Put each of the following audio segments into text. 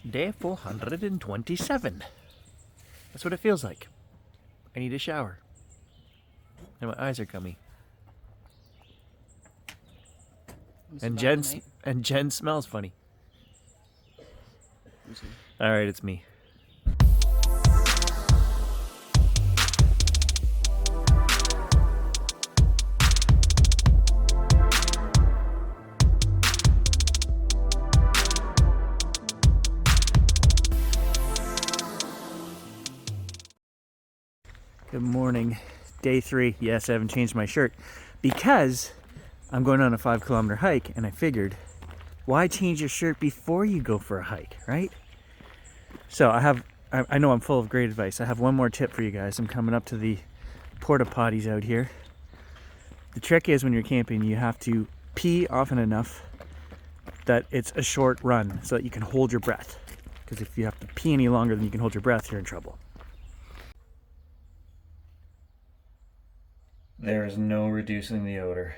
Day 427. That's what it feels like. I need a shower. And my eyes are gummy. And Jen smells funny. Alright, it's me. Good morning. Day 3. Yes, I haven't changed my shirt because I'm going on a 5-kilometer hike, and I figured, why change your shirt before you go for a hike, right? So I know I'm full of great advice. I have one more tip for you guys. I'm coming up to the porta potties out here. The trick is when you're camping, you have to pee often enough that it's a short run so that you can hold your breath. Because if you have to pee any longer than you can hold your breath, you're in trouble. There is no reducing the odor.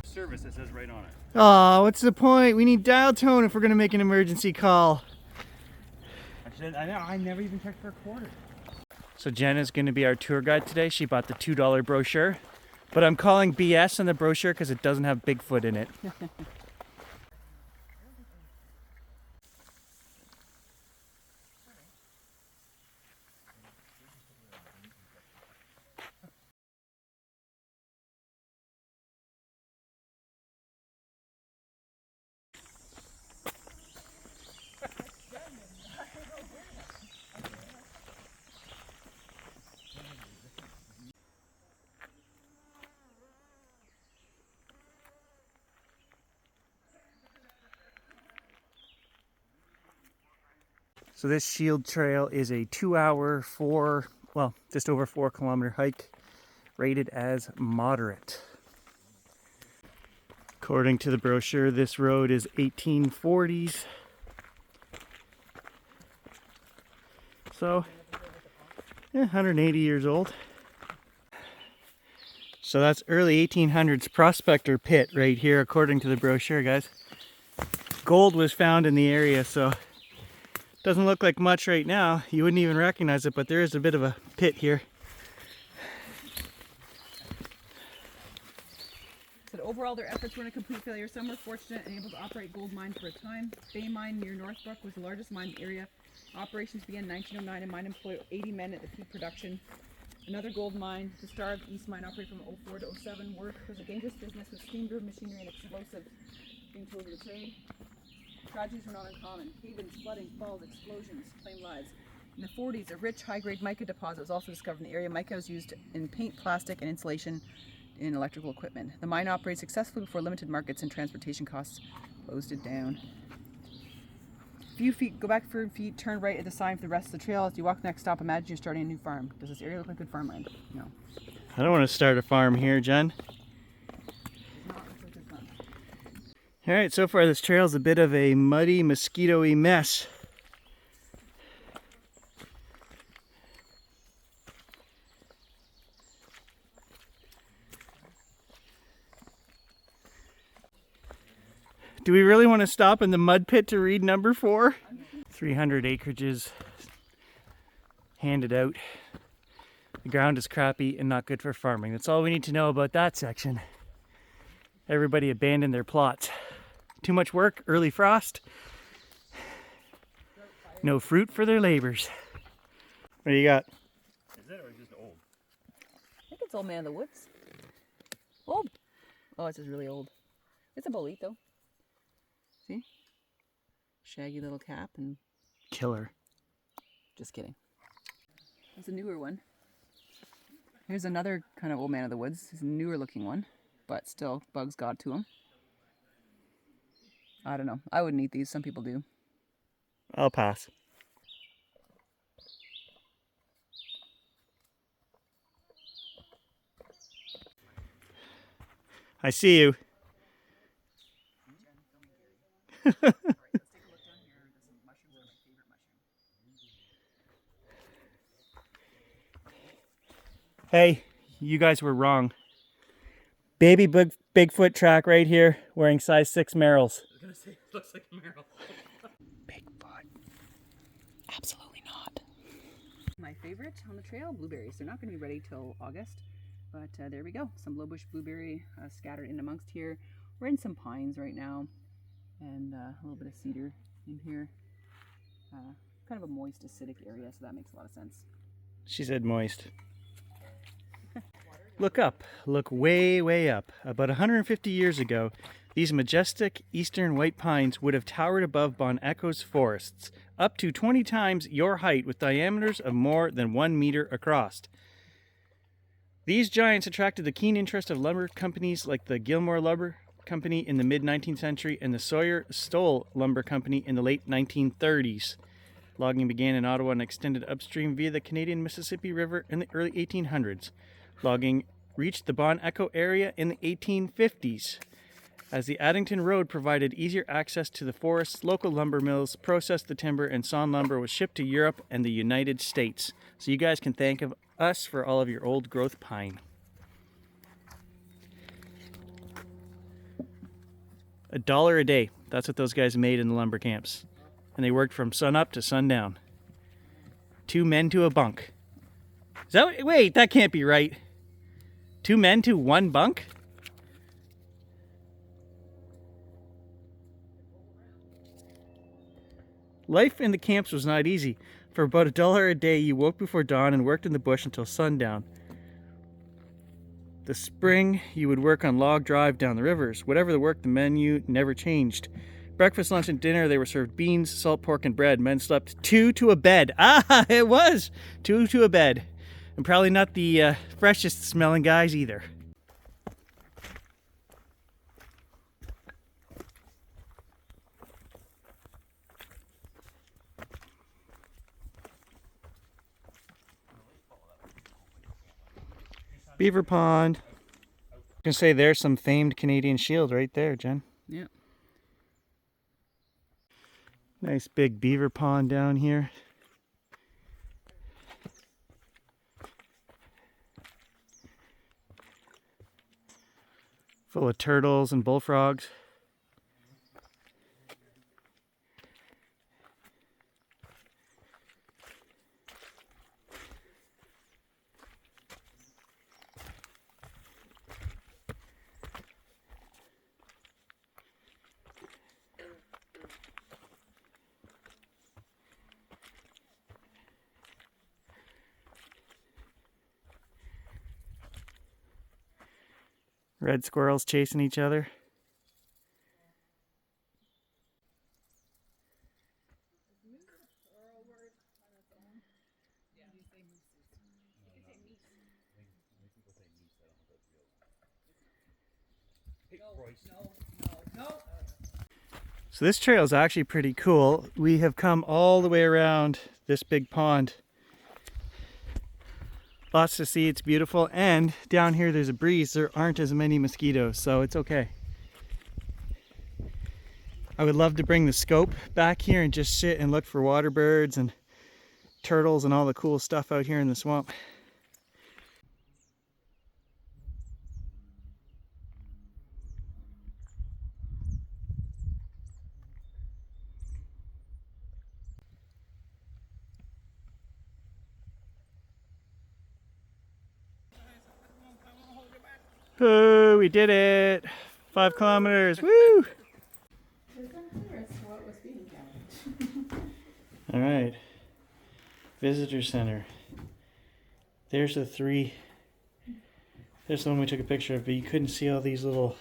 Service, it says right on it. Aw, what's the point? We need dial tone if we're gonna make an emergency call. I never even checked for a quarter. So Jen is gonna be our tour guide today. She bought the $2 brochure, but I'm calling BS on the brochure because it doesn't have Bigfoot in it. So this Shield Trail is a 2-hour, just over 4-kilometer hike, rated as moderate. According to the brochure, this road is 1840s. So, 180 years old. So that's early 1800s prospector pit right here, according to the brochure, guys. Gold was found in the area, so doesn't look like much right now. You wouldn't even recognize it, but there is a bit of a pit here. Said overall their efforts were a complete failure. Some were fortunate and able to operate gold mines for a time. Bay Mine near Northbrook was the largest mine in the area. Operations began in 1909 and mine employed 80 men at the peak production. Another gold mine, the Star of the East Mine, operated from 04 to 07. Work was a dangerous business with steam-driven machinery and explosives being told to the trade. Tragedies were not uncommon. Havens, flooding, falls, explosions claimed lives. In the 40s, a rich, high-grade mica deposit was also discovered in the area. Mica was used in paint, plastic, and insulation in electrical equipment. The mine operated successfully before limited markets and transportation costs closed it down. Few feet, go back a few feet, turn right at the sign for the rest of the trail. As you walk the next stop, imagine you're starting a new farm. Does this area look like good farmland? No. I don't want to start a farm here, Jen. Alright, so far this trail's a bit of a muddy, mosquito-y mess. Do we really want to stop in the mud pit to read number 4? 300 acreages handed out. The ground is crappy and not good for farming. That's all we need to know about that section. Everybody abandoned their plots. Too much work, early frost. No fruit for their labors. What do you got? Is that or just old? I think it's Old Man of the Woods. Old. Oh, it's just really old. It's a bolito. See? Shaggy little cap and... Killer. Just kidding. It's a newer one. Here's another kind of Old Man of the Woods. It's a newer looking one, but still bugs got to him. I don't know. I wouldn't eat these. Some people do. I'll pass. I see you. Hey, you guys were wrong. Baby Bigfoot track right here, wearing size 6 Merrills. gonna say it looks like a marrow. Bigfoot. Absolutely not. My favorite on the trail, blueberries. They're not going to be ready till August, but there we go. Some lowbush blueberry scattered in amongst here. We're in some pines right now, and a little bit of cedar in here. Kind of a moist, acidic area, so that makes a lot of sense. She said moist. Look up. Look way, way up. About 150 years ago, these majestic eastern white pines would have towered above Bon Echo's forests, up to 20 times your height with diameters of more than 1 meter across. These giants attracted the keen interest of lumber companies like the Gilmore Lumber Company in the mid-19th century and the Sawyer Stoll Lumber Company in the late 1930s. Logging began in Ottawa and extended upstream via the Canadian Mississippi River in the early 1800s. Logging reached the Bon Echo area in the 1850s. As the Addington Road provided easier access to the forests, local lumber mills processed the timber, and sawn lumber was shipped to Europe and the United States. So you guys can thank us for all of your old growth pine. $1 a day. That's what those guys made in the lumber camps. And they worked from sun up to sundown. 2 men to a bunk. Wait, that can't be right. 2 men to 1 bunk? Life in the camps was not easy. For about $1 a day, you woke before dawn and worked in the bush until sundown. The spring, you would work on log drive down the rivers. Whatever the work, the menu never changed. Breakfast, lunch, and dinner, they were served beans, salt pork, and bread. Men slept 2 to a bed. Ah, it was 2 to a bed. And probably not the freshest smelling guys either. Beaver Pond. I can say there's some famed Canadian shield right there, Jen. Yeah. Nice big beaver pond down here. Full of turtles and bullfrogs. Red squirrels chasing each other. So this trail is actually pretty cool. We have come all the way around this big pond. Lots to see, it's beautiful, and down here there's a breeze. There aren't as many mosquitoes, so it's okay. I would love to bring the scope back here and just sit and look for water birds and turtles and all the cool stuff out here in the swamp. Oh, we did it! 5 kilometers, woo! All right, visitor center. There's the 3. There's the one we took a picture of, but you couldn't see all these little.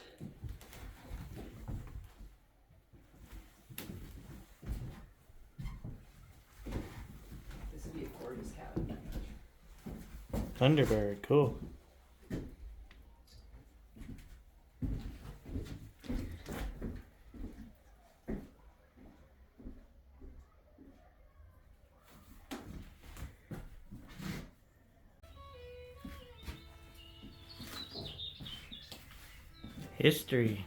This would be a gorgeous cabin. Thunderbird, cool. History.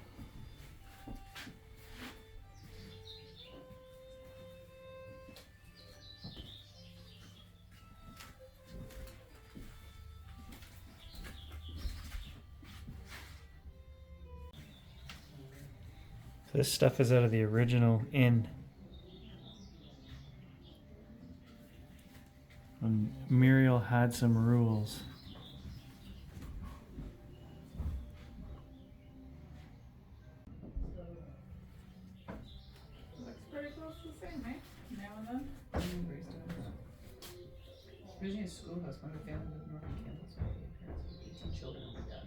So this stuff is out of the original inn. When Muriel had some rules. Looks pretty close to the same, eh? Now and then. Originally a schoolhouse when the family lived north of Kansas. Parents with 18 children and my dad.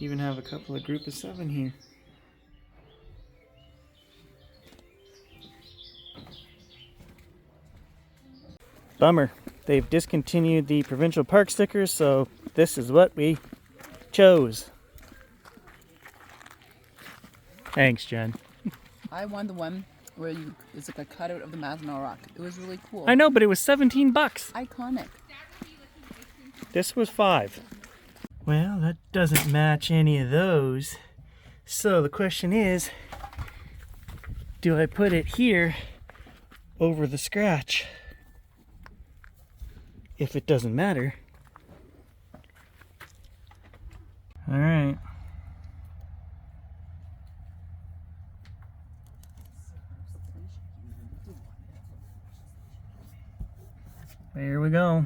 Even have a couple of group of 7 here. Bummer. They've discontinued the provincial park stickers, so this is what we chose. Thanks, Jen. I won the one where it's like a cutout of the Mazenal Rock. It was really cool. I know, but it was 17 bucks. Iconic. This was 5. Well, that doesn't match any of those. So the question is, do I put it here over the scratch? If it doesn't matter. All right. There we go.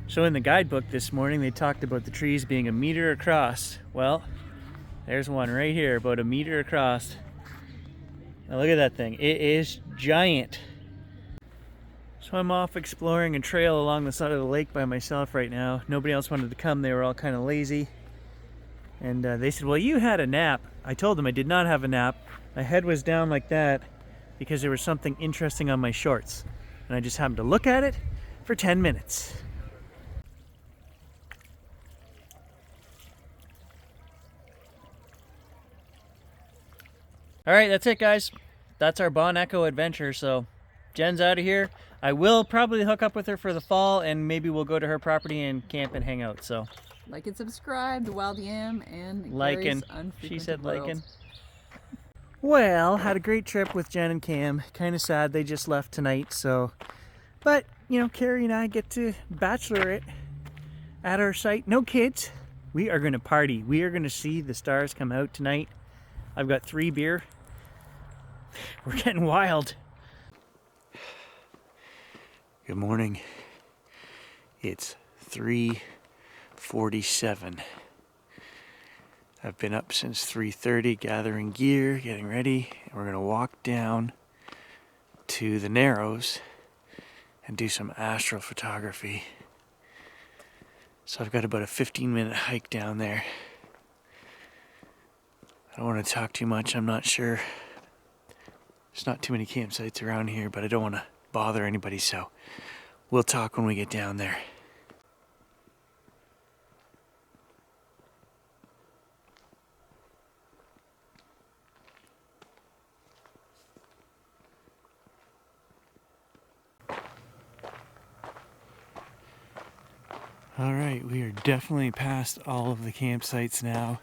So in the guidebook this morning, they talked about the trees being 1 meter across. Well, there's one right here, about 1 meter across. Now look at that thing. It is giant. So I'm off exploring a trail along the side of the lake by myself right now. Nobody else wanted to come. They were all kind of lazy. And they said, well, you had a nap. I told them I did not have a nap. My head was down like that because there was something interesting on my shorts. And I just happened to look at it for 10 minutes. All right, that's it, guys. That's our Bon Echo adventure. So Jen's out of here. I will probably hook up with her for the fall, and maybe we'll go to her property and camp and hang out. So Like and subscribe to Wildyam and liking. Gary's Unfrequented She said World. liking. Well, had a great trip with Jen and Cam. Kind of sad they just left tonight. So, but you know, Carrie and I get to bachelorette at our site. No kids. We are going to party. We are going to see the stars come out tonight. I've got 3 beer. We're getting wild. Good morning. It's 3:47. I've been up since 3:30 gathering gear, getting ready, and we're going to walk down to the Narrows and do some astrophotography. So I've got about a 15-minute hike down there. I don't want to talk too much, I'm not sure. There's not too many campsites around here, but I don't want to bother anybody, so we'll talk when we get down there. All right, we are definitely past all of the campsites now.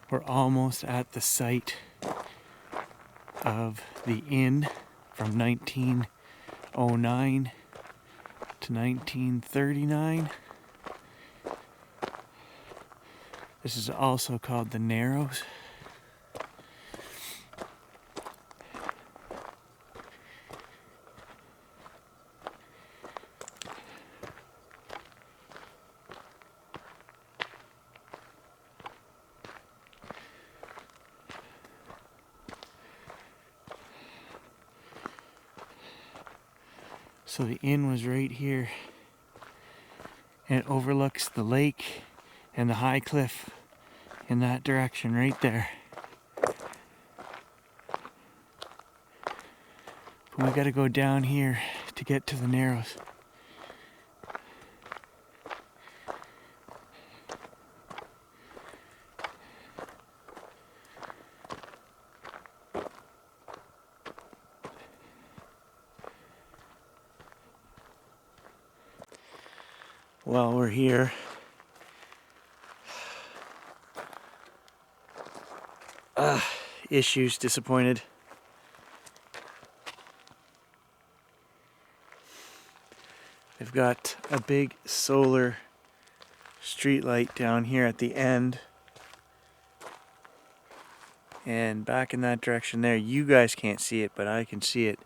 We're almost at the site of the inn from 1909 to 1939. This is also called the Narrows. So the inn was right here, and it overlooks the lake and the high cliff in that direction right there. But we gotta go down here to get to the Narrows. While we're here, issues, disappointed. They've got a big solar street light down here at the end. And back in that direction there, you guys can't see it, but I can see it,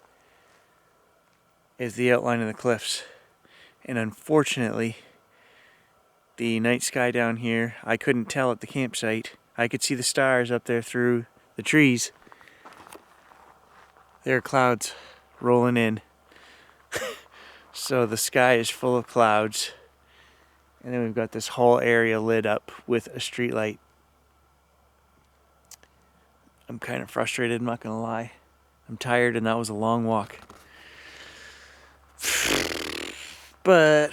is the outline of the cliffs. And unfortunately, the night sky down here, I couldn't tell at the campsite. I could see the stars up there through the trees. There are clouds rolling in. So the sky is full of clouds. And then we've got this whole area lit up with a street light. I'm kind of frustrated, I'm not gonna lie. I'm tired and that was a long walk. But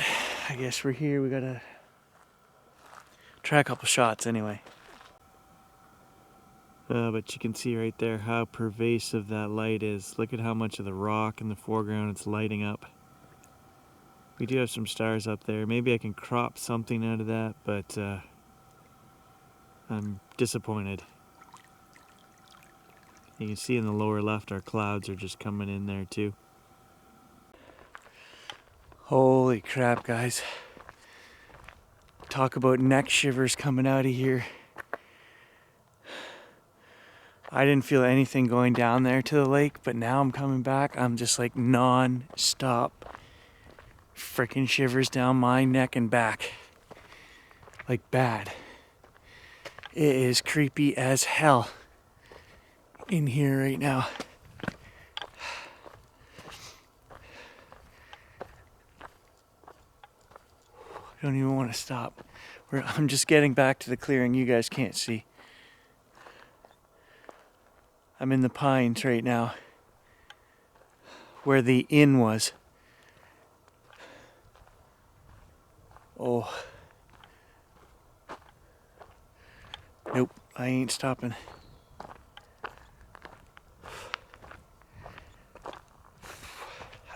I guess we're here, we gotta try a couple shots anyway. But you can see right there how pervasive that light is. Look at how much of the rock in the foreground it's lighting up. We do have some stars up there. Maybe I can crop something out of that, but I'm disappointed. You can see in the lower left our clouds are just coming in there too. Holy crap, guys. Talk about neck shivers coming out of here. I didn't feel anything going down there to the lake, but now I'm coming back. I'm just like non-stop freaking shivers down my neck and back. Like bad. It is creepy as hell in here right now. I don't even want to stop. I'm just getting back to the clearing you guys can't see. I'm in the pines right now, where the inn was. Oh. Nope, I ain't stopping.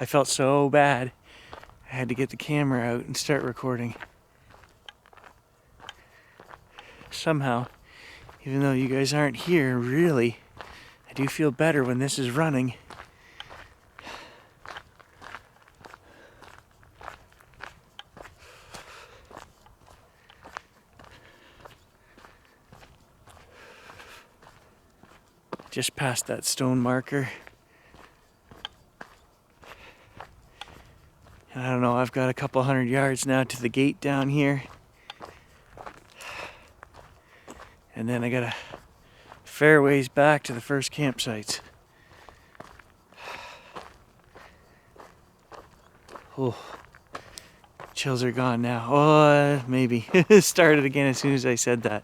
I felt so bad. I had to get the camera out and start recording. Somehow, even though you guys aren't here, really, I do feel better when this is running. Just past that stone marker. And I don't know, I've got a couple 100 yards now to the gate down here. And then I got a fair ways back to the first campsites. Oh, chills are gone now. Oh, maybe. Started again as soon as I said that.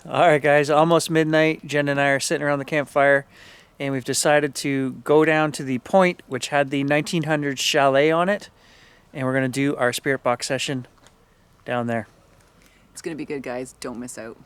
All right, guys, almost midnight. Jen and I are sitting around the campfire, and we've decided to go down to the point which had the 1900s chalet on it, and we're going to do our spirit box session down there. It's gonna be good, guys. Don't miss out.